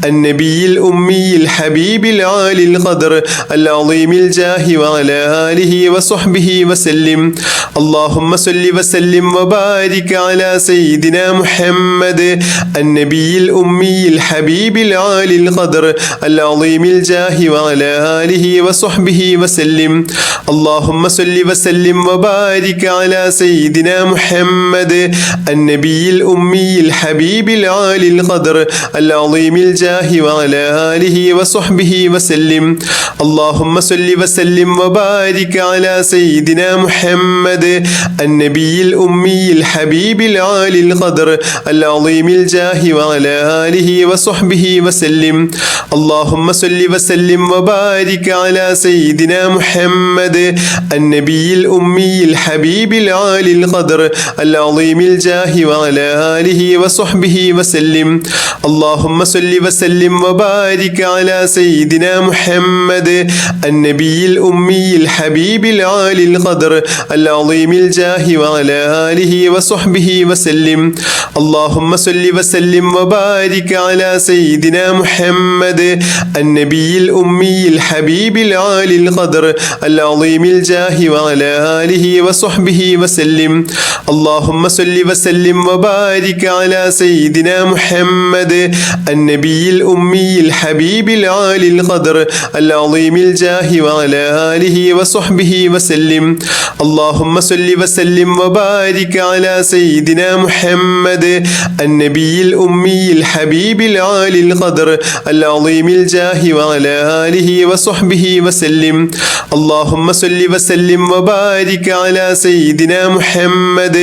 النبي الأمي الحبيب العالي القدر العظيم الجاه وعلى آله وصحبه وسلم. اللهم صل وسلم وبارك على سيدنا محمد النبي الأمي الحبيب العالي القدر العظيم الجاه وعلى آله وصحبه وسلم. اللهم صل وسلم وبارك على سيدنا محمد النبي الأمي الحبيب العالي القدر العظيم الجاه وعلى آله وصحبه وسلم. اللهم صل وسلم وبارك على سيدنا محمد النبي الأمي الحبيب العالي القدر العظيم الجاه وعلى آله وصحبه وسلم. اللهم صل وسلم وبارك على سيدنا محمد النبي الأمي الحبيب العالي القدر العظيم الجاه وعلى آله وصحبه وسلم. اللهم صل وسلم وبارك على سيدنا محمد النبي الأمي الحبيب العالي القدر العظيم الجاه وعلى آله وصحبه وسلم. اللهم صل وسلم وبارك على سيدنا محمد النبي الأمي الحبيب العالي القدر العظيم الجاه وعلى آله وصحبه وسلم. اللهم صل وسلم وبارك على سيدنا محمد النبي الأمي الحبيب العالي القدر العظيم الجاه وعلى آله وصحبه وسلم. اللهم صل وسلم وبارك على سيدنا محمد النبي الأمي الحبيب العالي القدر العظيم الجاه وعلى آله وصحبه وسلم. اللهم صل وسلم وبارك على سيدنا محمد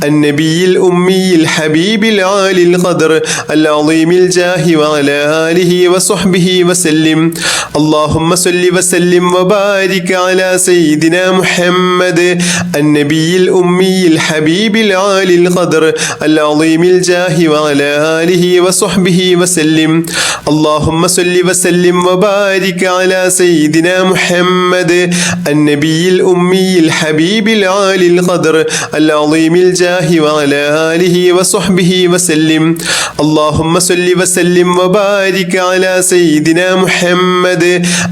النبي الأمي الحبيب العالي القدر العظيم الجاه وعلى آله وصحبه وسلم. اللهم صل وسلم وبارك على سيدنا محمد النبي الأمي الحبيب العالي القدر العظيم الجاه وعلى آله وصحبه وسلم. اللهم صل وسلم وبارك على سيدنا محمد النبي الأمي الحبيب العالي القدر العظيم الجاه وعلى آله وصحبه وسلم. اللهم صل وسلم وبارك على سيدنا محمد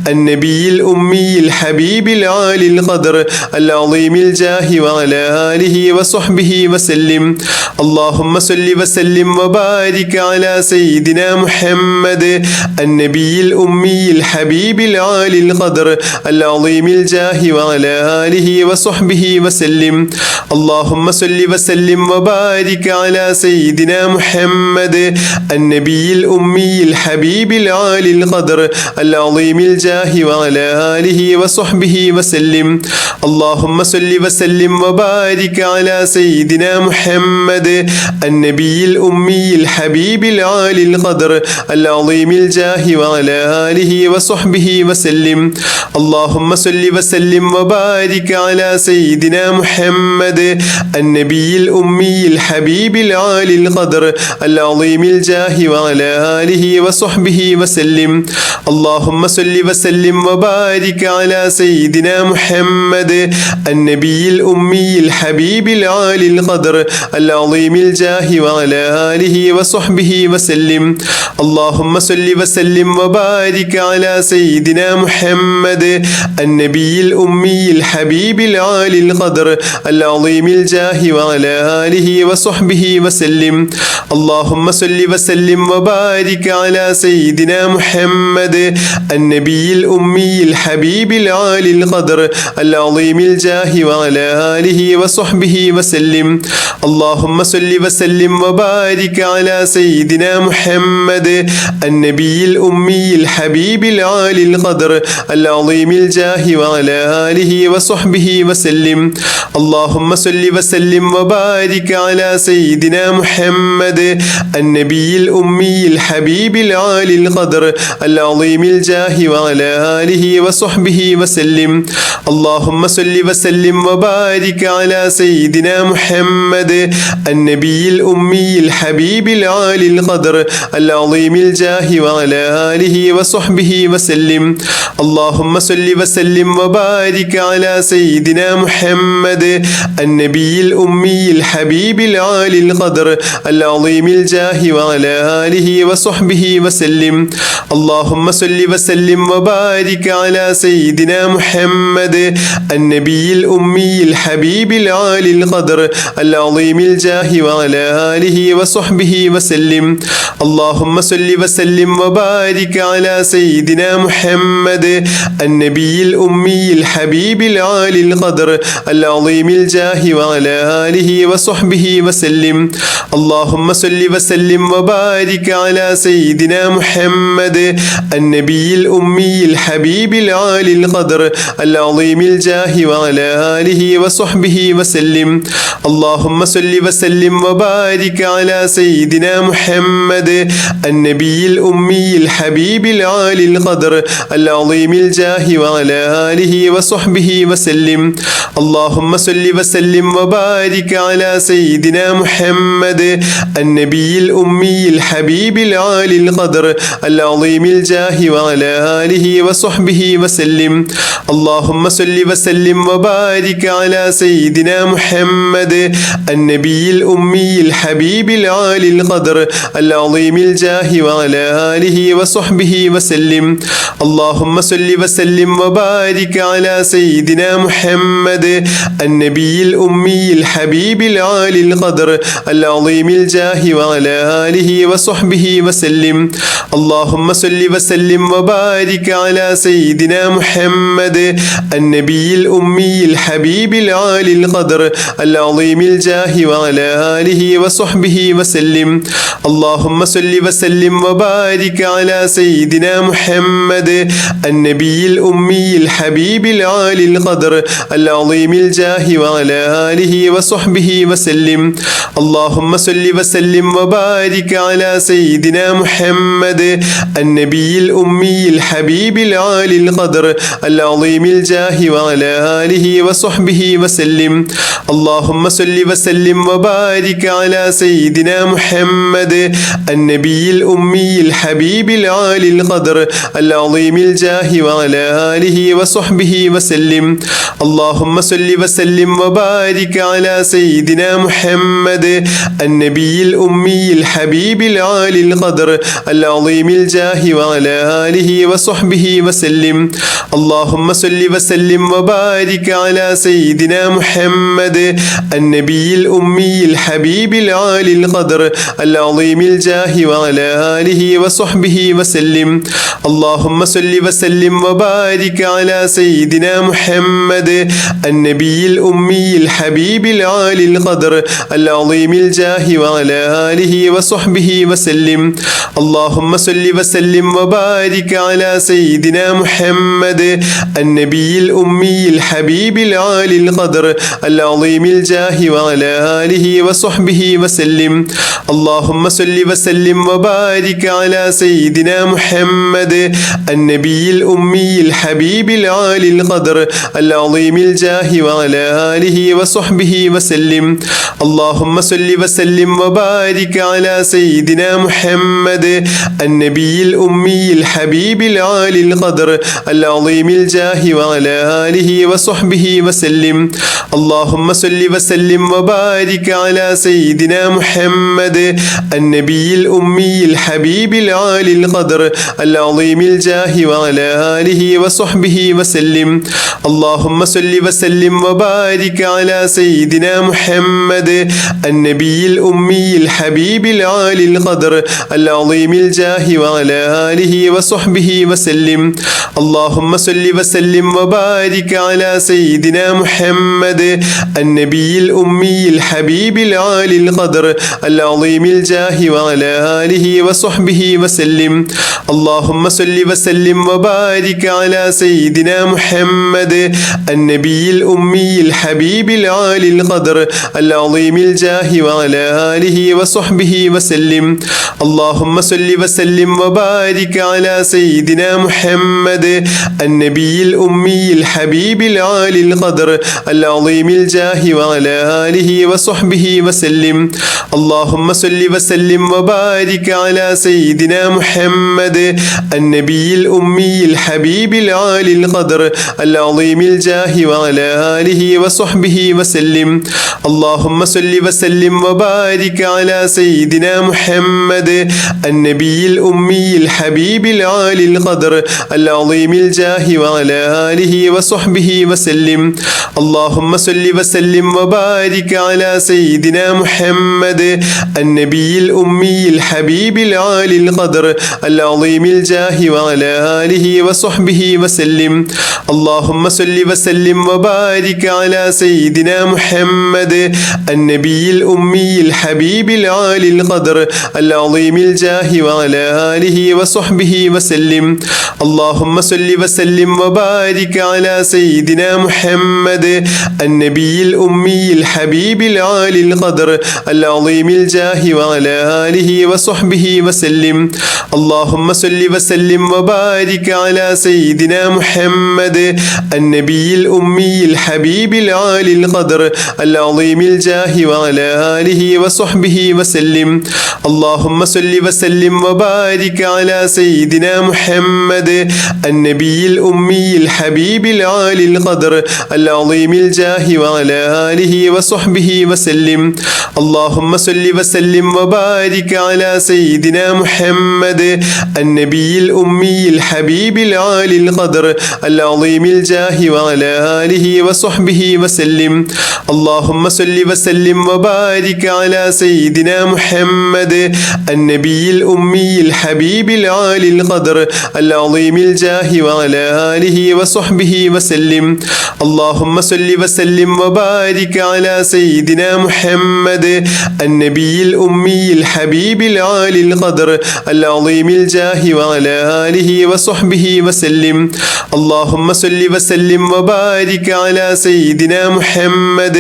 النبي الأمي الحبيب العالي القدر العظيم الجاه وعلى آله وصحبه وسلم. اللهم صل وسلم وبارك على سيدنا محمد النبي الأمي الحبيب العالي القدر العظيم الجاه وعلى آله وصحبه وسلم. اللهم صل وسلم وبارك على سيدنا محمد النبي الأمي الحبيب العالي القدر العظيم الجاه وعلى آله وصحبه وسلم. اللهم صل وسلم وبارك على سيدنا محمد النبي الأمي الحبيب العالي القدر العظيم الجاه وعلى آله وصحبه وسلم. اللهم صل وسلم وبارك على سيدنا محمد النبي الأمي الحبيب العالي القدر العظيم الجاه وعلى آله وصحبه وسلم. اللهم صل وسلم وبارك على سيدنا محمد النبي الأمي الحبيب العالي القدر العظيم الجاه وعلى آله وصحبه وسلم. اللهم صل وسلم وبارك على سيدنا محمد النبي الأمي الحبيب العالي القدر العظيم الجاه وعلى آله وصحبه وسلم. اللهم صل وسلم وبارك على سيدنا محمد النبي الأمي الحبيب العالي القدر العظيم الجاه وعلى آله وصحبه وسلم. اللهم صل وسلم وبارك على سيدنا محمد النبي الأمي الحبيب العالي القدر العظيم الجاه وعلى آله وصحبه وسلم. اللهم صل وسلم وبارك على سيدنا محمد النبي الأمي الحبيب العالي القدر العظيم الجاه وعلى آله وصحبه وسلم. اللهم صل وسلم وبارك على سيدنا محمد النبي الأمي الحبيب العالي القدر العظيم الجاه وعلى آله وصحبه وسلم. اللهم صل وسلم وبارك على سيدنا محمد النبي الأمي الحبيب العالي القدر العظيم الجاه وعلى آله وصحبه وسلم. اللهم صل وسلم وبارك على سيدنا محمد النبي الأمي الحبيب العالي القدر العظيم الجاه وعلى آله وصحبه وسلم. اللهم صل وسلم وبارك على سيدنا محمد النبي الأمي الحبيب العالي القدر العظيم الجاه وعلى آله وصحبه وسلم. اللهم صل وسلم وبارك على سيدنا محمد النبي الأمي الحبيب العالي القدر العظيم الجاه الجاه وعلى آله وصحبه وسلم. اللهم صل وسلم وبارك على سيدنا محمد النبي الأمي الحبيب العالي القدر العظيم الجاه وعلى آله وصحبه وسلم. اللهم صل وسلم وبارك على سيدنا محمد النبي الأمي الحبيب العالي القدر العظيم الجاه وعلى آله وصحبه وسلم. اللهم صل وسلم وبارك على سيدنا محمد النبي الأمي الحبيب العالي القدر العظيم الجاه وعلى آله وصحبه وسلم. اللهم صل وسلم وبارك على سيدنا محمد النبي الأمي الحبيب العالي القدر العظيم الجاه وعلى آله وصحبه وسلم. اللهم صل وسلم وبارك على سيدنا محمد النبي الأمي الحبيب العالي القدر العظيم الجاه وعلى آله وصحبه وسلم. اللهم صل وسلم وبارك على سيدنا محمد النبي الأمي الحبيب العالي القدر العظيم الجاه وعلى آله وصحبه وسلم. اللهم صل وسلم وبارك على سيدنا محمد النبي الأمي الحبيب العالي القدر العظيم الجاه وعلى آله وصحبه وسلم. اللهم صل وسلم وبارك على سيدنا محمد النبي الأمي الحبيب العالي القدر العظيم الجاه وعلى آله وصحبه وسلم. اللهم صل وسلم وبارك على سيدنا محمد النبي الأمي الحبيب العالي القدر العظيم الجاه وعلى آله وصحبه وسلم. اللهم صل وسلم وبارك على سيدنا محمد النبي الأمي الحبيب العالي القدر العظيم الجاه وعلى آله وصحبه وسلم. اللهم صل وسلم وبارك على سيدنا محمد النبي الأمي الحبيب العالي القدر العظيم الجاه وعلى آله وصحبه وسلم. اللهم صل وسلم وبارك على سيدنا محمد النبي الأمي الحبيب العالي القدر العظيم الجاه وعلى آله وصحبه وسلم. اللهم صل وسلم وبارك على سيدنا محمد النبي الأمي الحبيب العالي القدر العظيم الجاه وعلى آله وصحبه وسلم. اللهم صل وسلم وبارك على سيدنا محمد النبي الأمي الحبيب العالي القدر العظيم الجاه وعلى آله وصحبه وسلم. اللهم صل وسلم وبارك على سيدنا محمد النبي الأمي الحبيب العالي القدر العظيم الجاه وعلى آله وصحبه وسلم. اللهم صل وسلم وبارك على سيدنا محمد النبي الأمي الحبيب العالي القدر العظيم الجاه وعلى آله وصحبه وسلم. اللهم صل وسلم وبارك على سيدنا محمد النبي الأمي الحبيب العالي القدر العظيم الجاه وعلى آله وصحبه وسلم. اللهم صل وسلم وبارك على سيدنا محمد النبي الأمي الحبيب العالي القدر العظيم الجاه وعلى آله وصحبه وسلم. اللهم صل وسلم وبارك على سيدنا محمد النبي الأمي الحبيب العالي القدر العظيم الجاه وعلى آله وصحبه وسلم. اللهم صل وسلم وبارك على سيدنا محمد النبي الأمي الحبيب العالي القدر العظيم الجاه وعلى آله وصحبه وسلم. اللهم صل وسلم وبارك على سيدنا محمد النبي الأمي الحبيب العالي القدر العظيم الجاه وعلى آله وصحبه وسلم. اللهم صل وسلم وبارك على سيدنا محمد النبي الأمي الحبيب العالي القدر العظيم الجاه وعلى آله وصحبه وسلم. اللهم صل وسلم وبارك على سيدنا محمد النبي الأمي الحبيب العالي القدر العظيم الجاه وعلى آله وصحبه وسلم. اللهم صل وسلم وبارك على سيدنا محمد النبي الأمي الحبيب العالي القدر العظيم الجاه وعلى آله وصحبه وسلم. اللهم صل وسلم وبارك على سيدنا محمد النبي الأمي الحبيب العالي القدر العظيم الجاه وعلى آله وصحبه وسلم. اللهم صل وسلم وبارك على سيدنا محمد النبي الأمي الحبيب العالي القدر العظيم الجاه وعلى آله وصحبه وسلم. اللهم صل وسلم وبارك على سيدنا محمد النبي الأمي الحبيب العالي القدر العظيم الجاه وعلى آله وصحبه وسلم. اللهم صل وسلم وبارك على سيدنا محمد النبي الأمي الحبيب العالي القدر العظيم الجاه وعلى آله وصحبه وسلم. اللهم صل وسلم وبارك على سيدنا محمد النبي الأمي الحبيب العالي القدر العظيم الجاه وعلى آله وصحبه وسلم. اللهم صل وسلم وبارك على سيدنا محمد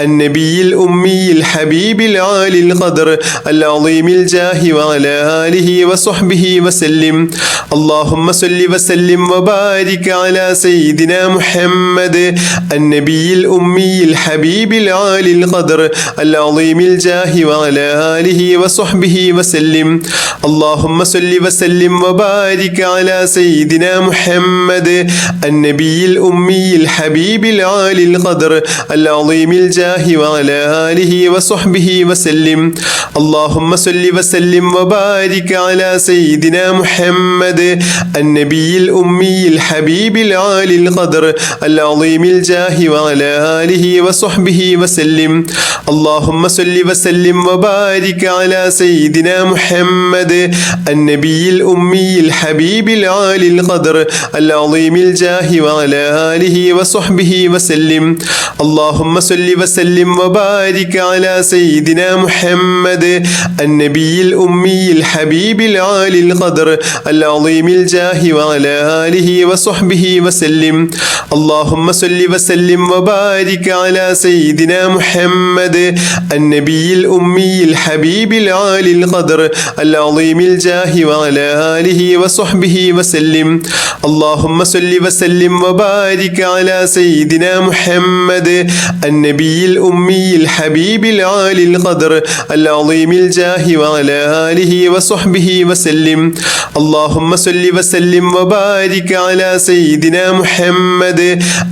النبي الأمي الحبيب العالي القدر العظيم الجاه وعلى آله وصحبه وسلم. اللهم صل وسلم وبارك على سيدنا محمد النبي الأمي الحبيب العالي القدر العظيم الجاه وعلى آله وصحبه وسلم. اللهم صل وسلم وبارك على سيدنا محمد النبي الأمي الحبيب العالي القدر العظيم الجاه وعلى آله وصحبه وسلم. اللهم صل وسلم وبارك على سيدنا محمد النبي الأمي الحبيب العالي القدر العظيم الجاه وعلى آله وصحبه وسلم. اللهم صل وسلم وبارك على سيدنا محمد النبي الأمي الحبيب العالي القدر العظيم الجاه وعلى آله وصحبه وسلم. اللهم صل وسلم وبارك على سيدنا محمد النبي الأمي الحبيب العالي القدر العظيم الجاه وعلى آله وصحبه وسلم. اللهم صل وسلم وبارك على سيدنا محمد النبي الأمي الحبيب العالي القدر العظيم الجاه وعلى آله وصحبه وسلم. اللهم صل وسلم وبارك على سيدنا محمد النبي الأمي الحبيب العالي القدر العظيم الجاه وعلى آله وصحبه وسلم. اللهم صل وسلم وبارك على سيدنا محمد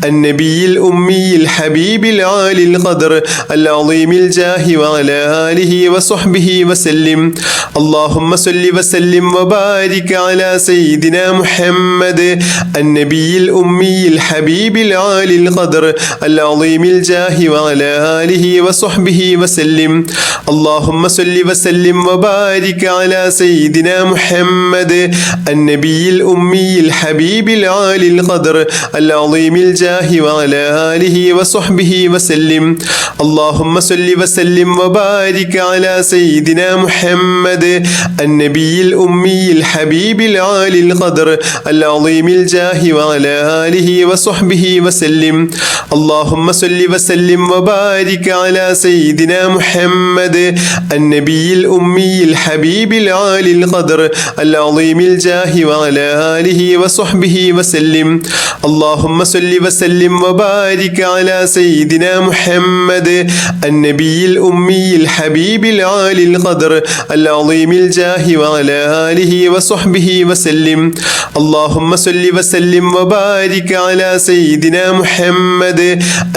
النبي الأمي الحبيب العالي القدر العظيم الجاه وعلى آله وصحبه وسلم. اللهم صل وسلم وبارك على سيدنا محمد النبي الأمي الحبيب العالي القدر العظيم الجاه وعلى آله وصحبه وسلم. اللهم صل وسلم وبارك على سيدنا محمد النبي الأمي الحبيب العالي القدر العظيم الجاه وعلى آله وصحبه وسلم. اللهم صل وسلم وبارك على سيدنا محمد النبي الأمي الحبيب العالي القدر العظيم الجاه وعلى آله وصحبه وسلم. اللهم صل وسلم وبارك على سيدنا محمد النبي الأمي الحبيب العالي القدر العظيم الجاه وعلى آله وصحبه وسلم. اللهم صل وسلم وبارك على سيدنا محمد النبي الأمي الحبيب العالي القدر العظيم الجاه وعلى آله وصحبه وسلم. اللهم صل وسلم وبارك على سيدنا محمد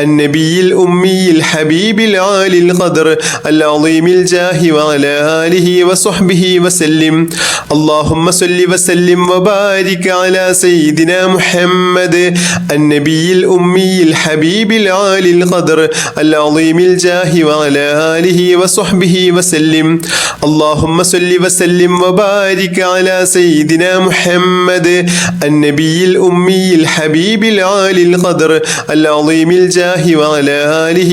النبي الأمي الحبيب العالي القدر العظيم الجاه وعلى آله وصحبه وسلم. اللهم صل وسلم وبارك على سيدنا محمد النبي الأمي الحبيب العالي القدر العظيم الجاه وعلى آله وصحبه وسلم. اللهم صل وسلم وبارك على سيدنا محمد النبي الأمي الحبيب العالي القدر العظيم الجاه وعلى آله